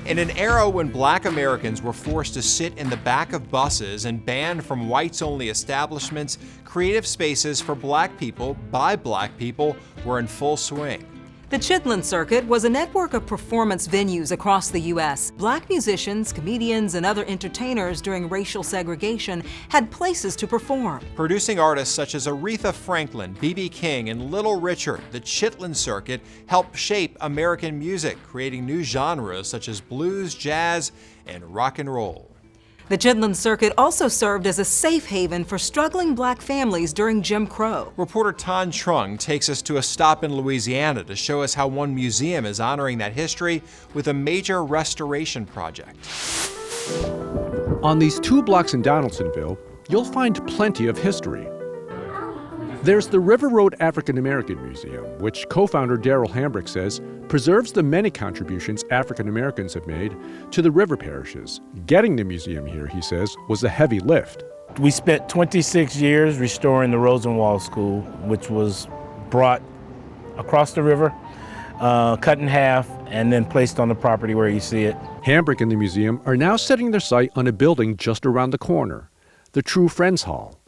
In an era when Black Americans were forced to sit in the back of buses and banned from whites-only establishments, creative spaces for Black people by Black people were in full swing. The Chitlin Circuit was a network of performance venues across the U.S. Black musicians, comedians, and other entertainers during racial segregation had places to perform. Producing artists such as Aretha Franklin, B.B. King, and Little Richard, the Chitlin Circuit helped shape American music, creating new genres such as blues, jazz, and rock and roll. The Chitlin Circuit also served as a safe haven for struggling Black families during Jim Crow. Reporter Tan Trung takes us to a stop in Louisiana to show us how one museum is honoring that history with a major restoration project. On these 2 blocks in Donaldsonville, you'll find plenty of history. There's the River Road African American Museum, which co-founder Darrell Hambrick says preserves the many contributions African Americans have made to the river parishes. Getting the museum here, he says, was a heavy lift. We spent 26 years restoring the Rosenwald School, which was brought across the river, cut in half, and then placed on the property where you see it. Hambrick and the museum are now setting their sight on a building just around the corner, the True Friends Hall.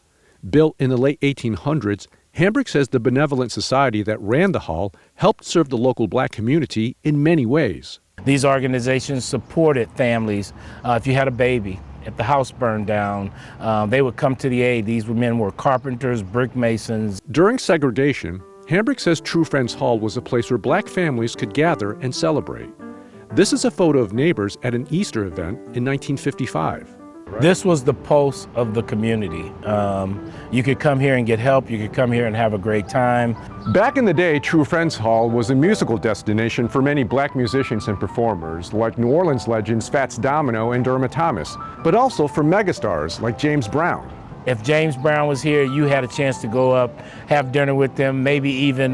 Built in the late 1800s, Hambrick says the benevolent society that ran the hall helped serve the local Black community in many ways. These organizations supported families. If you had a baby, if the house burned down, they would come to the aid. These men were carpenters, brick masons. During segregation, Hambrick says True Friends Hall was a place where Black families could gather and celebrate. This is a photo of neighbors at an Easter event in 1955. This was the pulse of the community. You could come here and get help. You could come here and have a great time. Back in the day, True Friends Hall was a musical destination for many Black musicians and performers, like New Orleans legends Fats Domino and Dermot Thomas, but also for megastars like James Brown. If James Brown was here, you had a chance to go up, have dinner with them, maybe even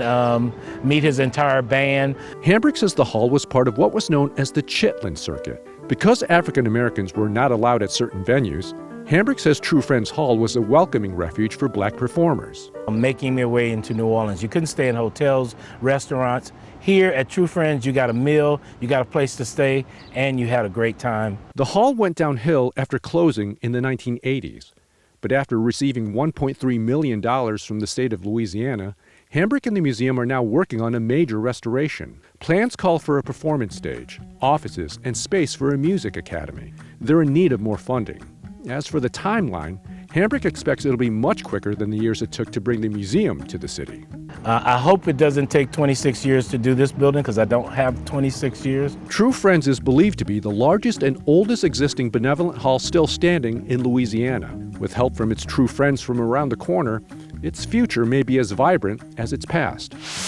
meet his entire band. Hambrick says the hall was part of what was known as the Chitlin Circuit. Because African Americans were not allowed at certain venues, Hambrick says True Friends Hall was a welcoming refuge for Black performers. Making their way into New Orleans. You couldn't stay in hotels, restaurants. Here at True Friends, you got a meal, you got a place to stay, and you had a great time. The hall went downhill after closing in the 1980s. But after receiving $1.3 million from the state of Louisiana, Hambrick and the museum are now working on a major restoration. Plans call for a performance stage, offices, and space for a music academy. They're in need of more funding. As for the timeline, Hambrick expects it'll be much quicker than the years it took to bring the museum to the city. I hope it doesn't take 26 years to do this building, because I don't have 26 years. True Friends is believed to be the largest and oldest existing benevolent hall still standing in Louisiana. With help from its true friends from around the corner, its future may be as vibrant as its past.